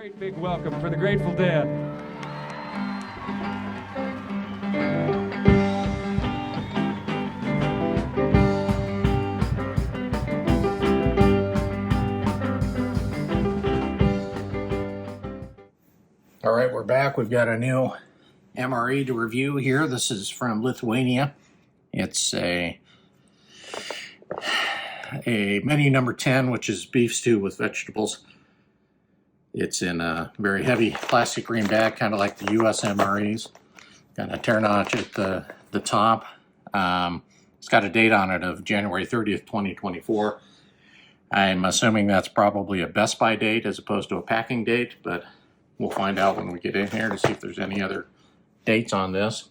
Great big welcome for the Grateful Dead. All right, we're back. We've got a new MRE to review here. This is from Lithuania. It's a menu number 10, which is beef stew with vegetables. It's in a very heavy plastic green bag, kind of like the US MREs. Got a tear notch at the top. It's got a date on it of January 30th, 2024. I'm assuming that's probably a Best By date as opposed to a packing date, but we'll find out when we get in here to see if there's any other dates on this.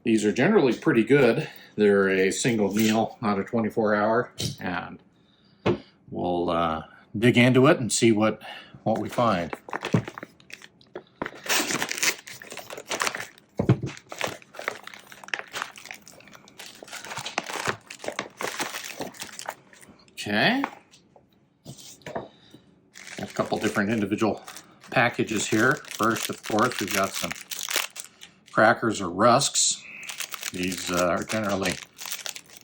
These are generally pretty good. They're a single meal, not a 24-hour, and we'll dig into it and see what we find. Okay. A couple different individual packages here. First, of course, we've got some crackers or rusks. These are generally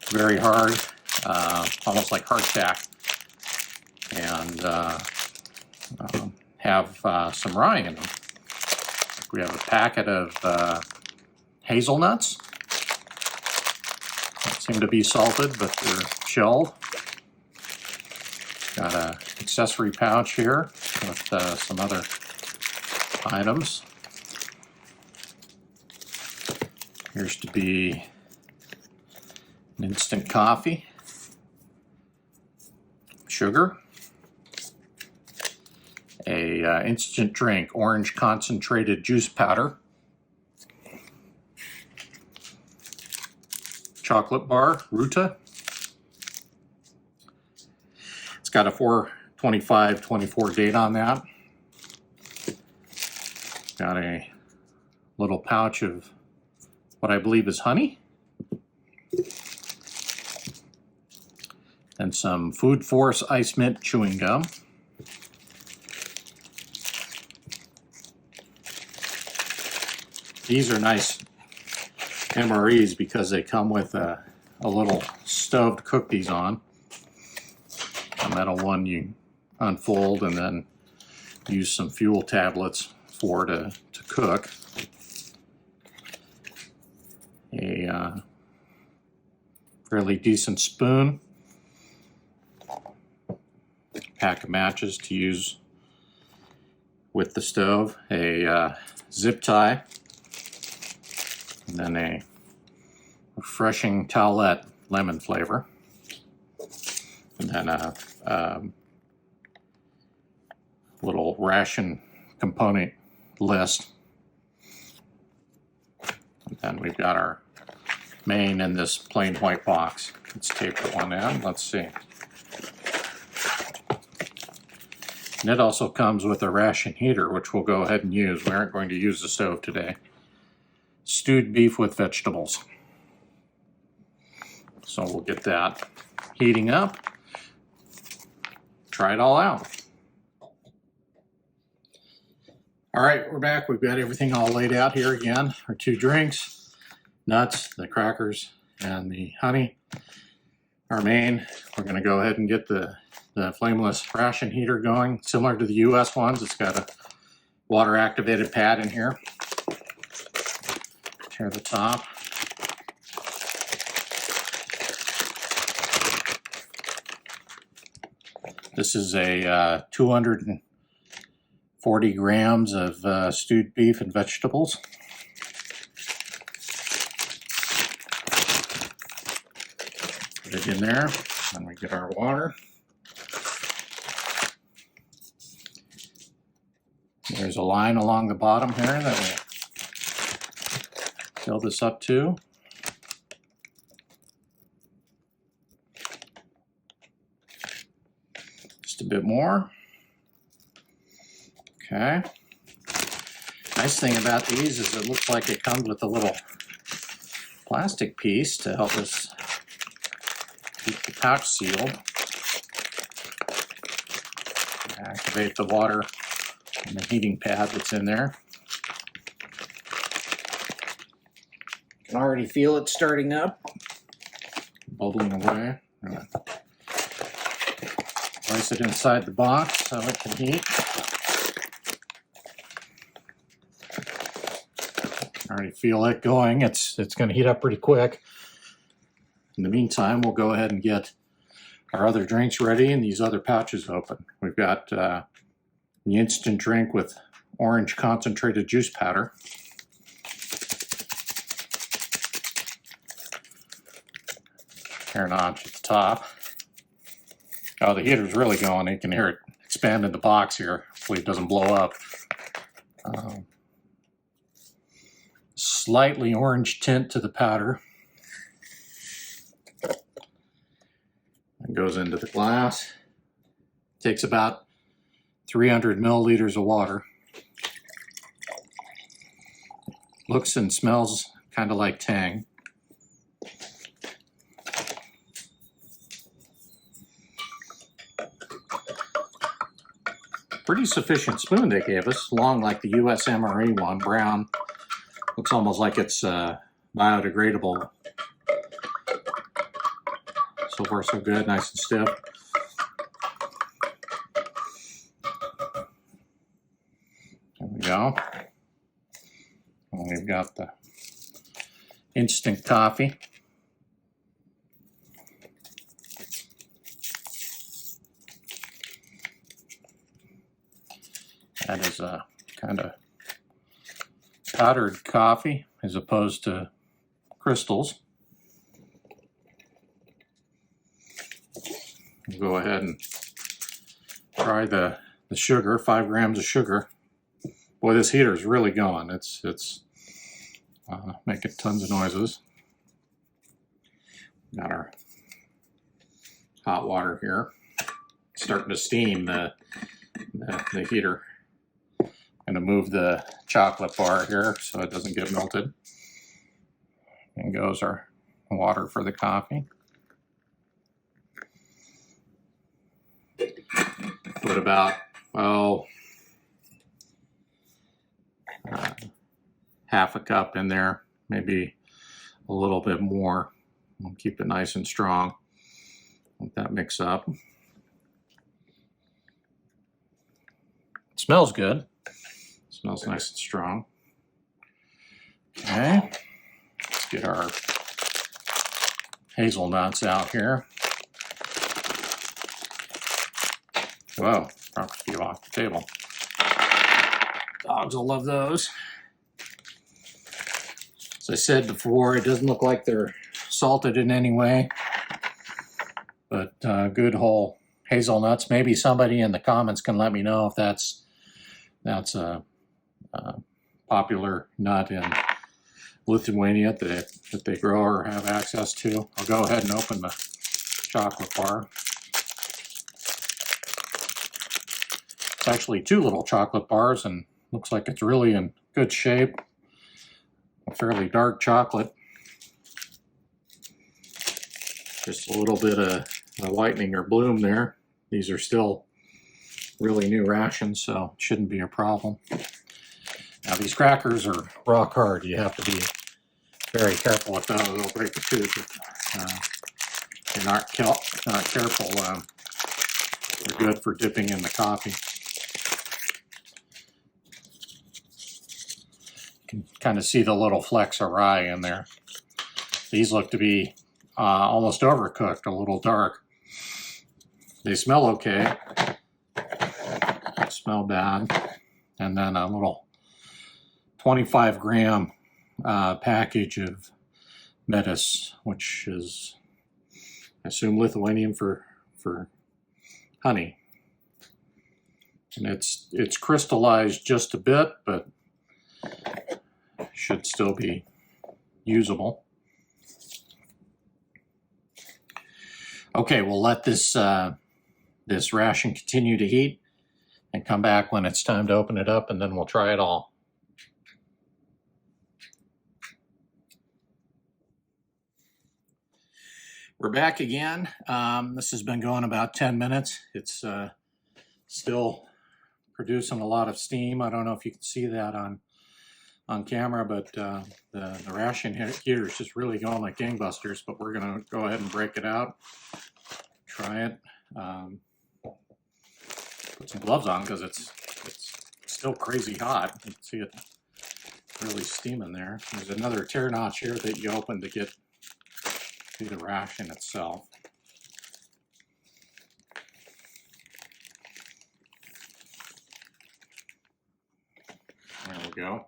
very hard, almost like hardtack, and have some rye in them. We have a packet of hazelnuts that seem to be salted, but they're shelled. Got an accessory pouch here with some other items. Here's to be an instant coffee, sugar, a instant drink, orange concentrated juice powder, chocolate bar, Ruta. It's got a 4/25/24 date on that. Got a little pouch of what I believe is honey. And some Food Force Ice Mint chewing gum. These are nice MREs because they come with a little stove to cook these on. A metal one you unfold and then use some fuel tablets for to cook. A fairly decent spoon. Pack of matches to use with the stove. A zip tie. And then a refreshing towelette lemon flavor. And then a little ration component list. And then we've got our main in this plain white box. Let's tape that one in. Let's see. And it also comes with a ration heater, which we'll go ahead and use. We aren't going to use the stove today. Stewed beef with vegetables. So we'll get that heating up. Try it all out. All right, we're back. We've got everything all laid out here again. Our two drinks, nuts, the crackers, and the honey. Our main, we're going to go ahead and get the flameless ration heater going. Similar to the US ones, it's got a water activated pad in here. Tear the top. This is a 240 grams of stewed beef and vegetables. Put it in there, and we get our water. There's a line along the bottom here that we'll fill this up to. Just a bit more. Okay. Nice thing about these is it looks like it comes with a little plastic piece to help us keep the pouch sealed. Activate the water and the heating pad that's in there. You can already feel it starting up, bubbling away. Place it inside the box so it can heat. I already feel it going. It's going to heat up pretty quick. In the meantime, we'll go ahead and get our other drinks ready and these other pouches open. We've got the instant drink with orange concentrated juice powder. Turn on at the top. Oh, the heater's really going. You can hear it expand in the box here. Hopefully it doesn't blow up. Slightly orange tint to the powder. It goes into the glass. Takes about 300 milliliters of water. Looks and smells kind of like Tang. Pretty sufficient spoon they gave us, long like the US MRE one, brown. Looks almost like it's biodegradable. So far so good, nice and stiff. There we go. And we've got the instant coffee. That is a kind of powdered coffee as opposed to crystals. We'll go ahead and try the sugar, 5 grams of sugar. Boy, this heater is really going. It's making tons of noises. Got our hot water here. Starting to steam the heater. I'm going to move the chocolate bar here so it doesn't get melted. And goes our water for the coffee. Put about, half a cup in there, maybe a little bit more. We'll keep it nice and strong. Let that mix up. It smells good. Smells nice and strong. Okay, let's get our hazelnuts out here. Whoa, dropped a few off the table. Dogs will love those. As I said before, it doesn't look like they're salted in any way, but good whole hazelnuts. Maybe somebody in the comments can let me know if that's a popular nut in Lithuania that they grow or have access to. I'll go ahead and open the chocolate bar. It's actually 2 little chocolate bars and looks like it's really in good shape. A fairly dark chocolate. Just a little bit of whitening or bloom there. These are still really new rations, so it shouldn't be a problem. Now these crackers are rock hard. You have to be very careful with those. They'll break the tooth if you're not careful. They're good for dipping in the coffee. You can kind of see the little flecks of rye in there. These look to be almost overcooked, a little dark. They smell okay. They smell bad. And then a little 25 gram package of metis, which is, I assume, Lithuanian for honey. And it's crystallized just a bit, but should still be usable. Okay, we'll let this this ration continue to heat and come back when it's time to open it up, and then we'll try it all. We're back again. This has been going about 10 minutes. It's Still producing a lot of steam. I don't know if you can see that on camera, but the ration heater is just really going like gangbusters. But we're gonna go ahead and break it out, try it, put some gloves on because it's still crazy hot. You can see it really steaming there. There's another tear notch here that you open to get to the ration itself. There we go.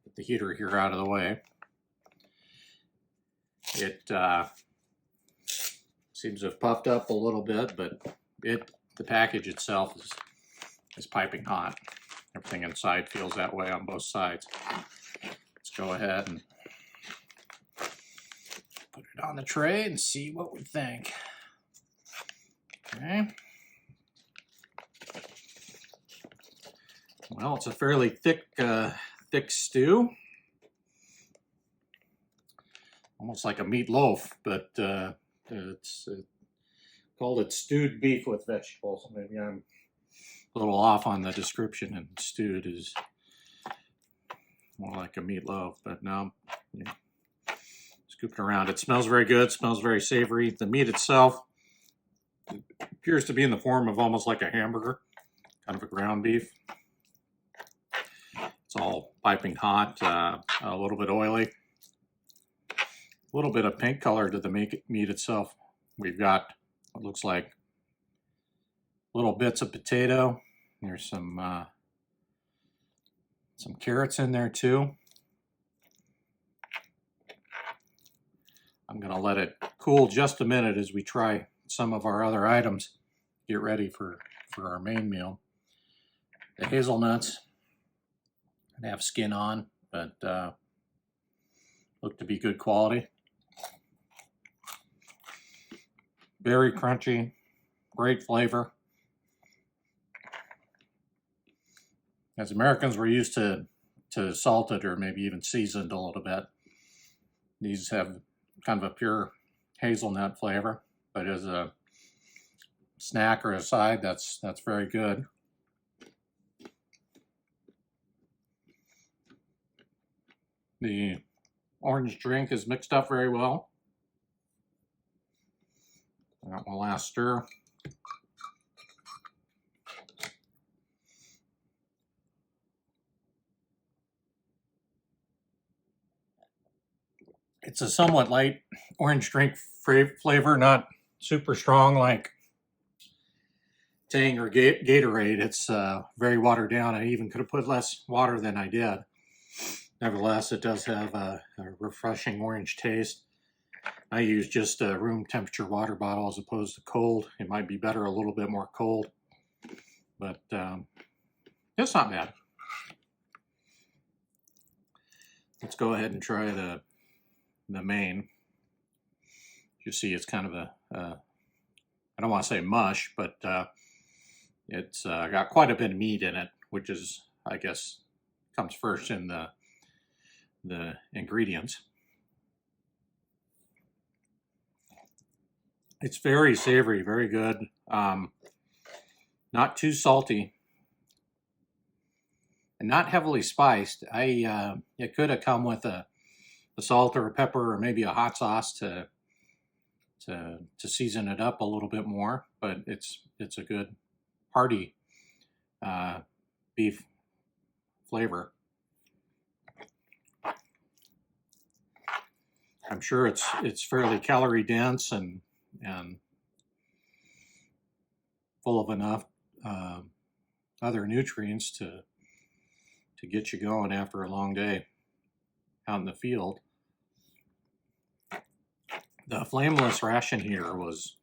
Get the heater here out of the way. It seems to have puffed up a little bit, but the package itself is piping hot. Everything inside feels that way on both sides. Let's go ahead and put it on the tray and see what we think. Okay. Well, it's a fairly thick stew, almost like a meatloaf, but it's called it stewed beef with vegetables. Maybe I'm a little off on the description, and stewed is more like a meatloaf, but no, yeah. Scoop it around. It smells very good, smells very savory. The meat itself appears to be in the form of almost like a hamburger, kind of a ground beef. It's all piping hot, a little bit oily, a little bit of pink color to the meat itself. We've got what looks like little bits of potato. There's some carrots in there too. I'm gonna let it cool just a minute as we try some of our other items. Get ready for our main meal. The hazelnuts have skin on, but look to be good quality. Very crunchy, great flavor. As Americans, we're used to salted or maybe even seasoned a little bit. These have kind of a pure hazelnut flavor, but as a snack or a side, that's very good. The orange drink is mixed up very well. Got my last stir. It's a somewhat light orange drink flavor, not super strong like Tang or Gatorade. It's very watered down. I even could have put less water than I did. Nevertheless, it does have a refreshing orange taste. I use just a room temperature water bottle as opposed to cold. It might be better a little bit more cold, but it's not bad. Let's go ahead and try the main. You see, it's kind of a I don't want to say mush, but it's got quite a bit of meat in it, which is, I guess, comes first in the ingredients. It's very savory, very good. Not too salty, and not heavily spiced. It could have come with a salt or a pepper or maybe a hot sauce to season it up a little bit more, but it's a good hearty beef flavor. I'm sure it's fairly calorie dense and full of enough other nutrients to get you going after a long day out in the field. The flameless ration here was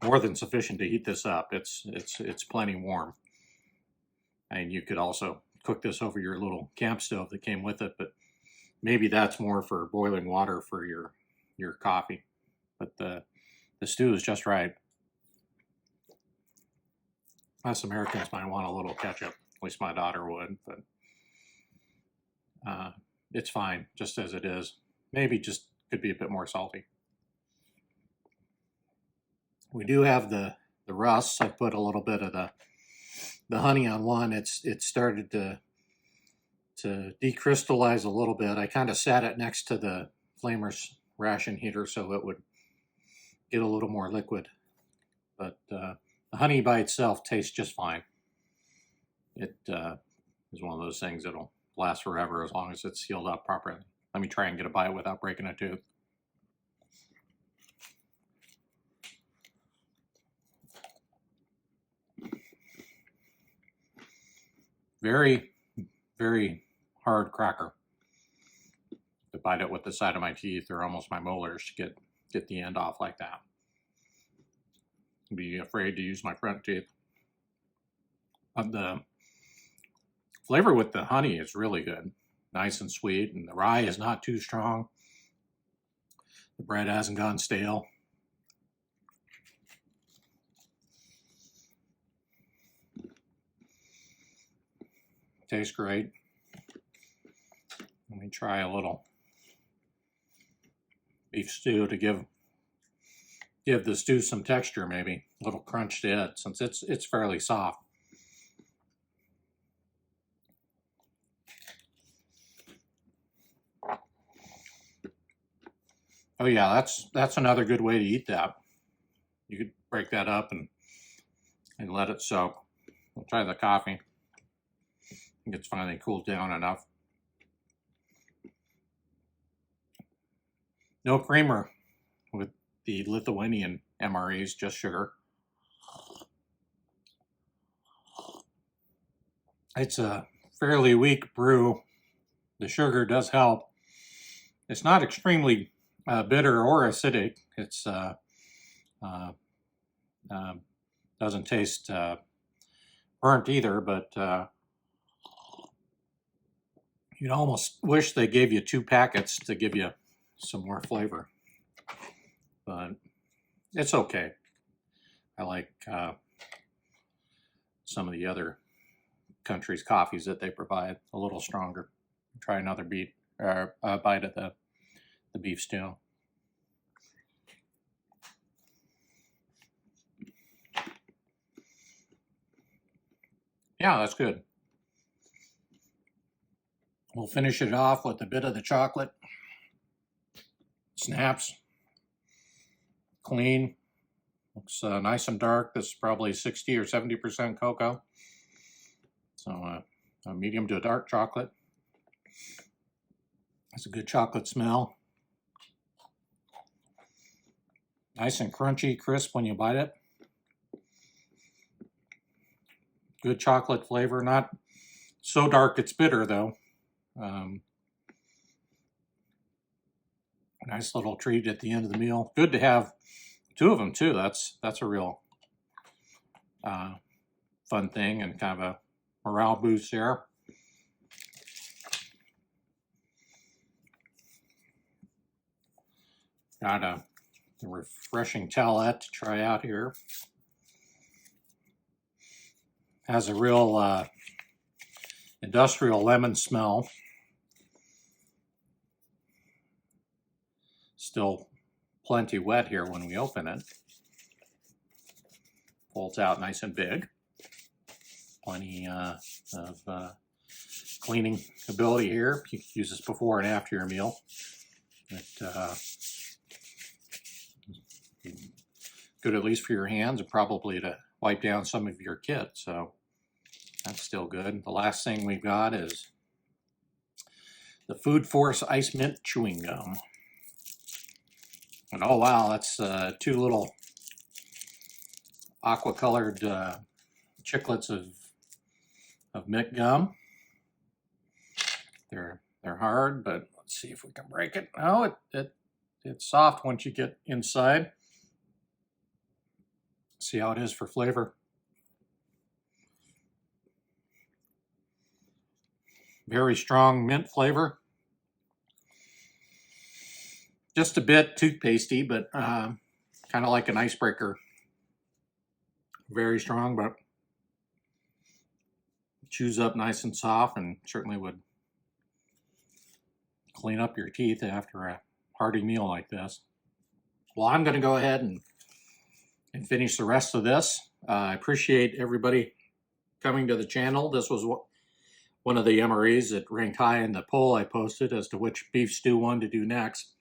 more than sufficient to heat this up. It's plenty warm, and you could also cook this over your little camp stove that came with it, but maybe that's more for boiling water for your coffee. But the stew is just right. Us Americans might want a little ketchup. At least my daughter would, but it's fine just as it is. Maybe just could be a bit more salty. We do have the rusks. I put a little bit of the honey on one. It started to decrystallize a little bit. I kind of sat it next to the flameless ration heater so it would get a little more liquid. But the honey by itself tastes just fine. It is one of those things that'll last forever as long as it's sealed up properly. Let me try and get a bite without breaking a tooth. Very, very hard cracker. To bite it with the side of my teeth or almost my molars to get the end off like that. I'd be afraid to use my front teeth. But the flavor with the honey is really good. Nice and sweet, and the rye is not too strong. The bread hasn't gone stale. Tastes great. Let me try a little beef stew to give the stew some texture, maybe a little crunch to it, since it's fairly soft. Oh yeah, that's another good way to eat that. You could break that up and let it soak. We'll try the coffee. I think it's finally cooled down enough. No creamer with the Lithuanian MREs, just sugar. It's a fairly weak brew. The sugar does help. It's not extremely bitter or acidic. It's doesn't taste burnt either, but you'd almost wish they gave you 2 packets to give you some more flavor. But it's okay. I like some of the other countries' coffees that they provide, a little stronger. Try another bite of the beef stew. Yeah, that's good. We'll finish it off with a bit of the chocolate. Snaps. Clean. Looks nice and dark. This is probably 60 or 70% cocoa. So a medium to a dark chocolate. That's a good chocolate smell. Nice and crunchy, crisp when you bite it. Good chocolate flavor. Not so dark it's bitter though. Nice little treat at the end of the meal. Good to have 2 of them too. That's a real fun thing and kind of a morale boost there. Got a refreshing towelette to try out here. Has a real industrial lemon smell. Still plenty wet here when we open it. Folds out nice and big. Plenty of cleaning ability here. You can use this before and after your meal. Good at least for your hands and probably to wipe down some of your kit. So that's still good. The last thing we've got is the Food Force Ice Mint Chewing Gum. And oh wow, that's 2 little aqua-colored chiclets of mint gum. They're hard, but let's see if we can break it. Oh, it's soft once you get inside. See how it is for flavor. Very strong mint flavor. Just a bit toothpastey, but kind of like an icebreaker. Very strong, but chews up nice and soft and certainly would clean up your teeth after a hearty meal like this. Well, I'm going to go ahead and and finish the rest of this. I appreciate everybody coming to the channel. This was one of the MREs that ranked high in the poll I posted as to which beef stew one to do next.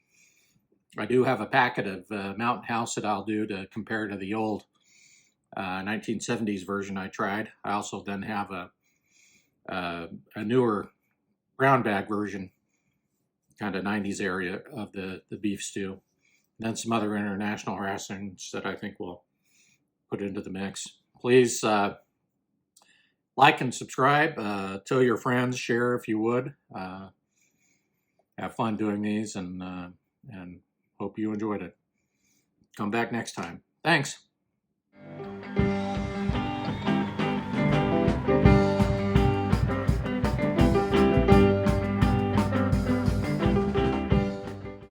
I do have a packet of Mountain House that I'll do to compare to the old 1970s version I tried. I also then have a newer brown bag version, kind of 90s area of the beef stew. And then some other international rations that I think we'll put into the mix. Please like and subscribe. Tell your friends, share if you would. Have fun doing these, and hope you enjoyed it. Come back next time. Thanks.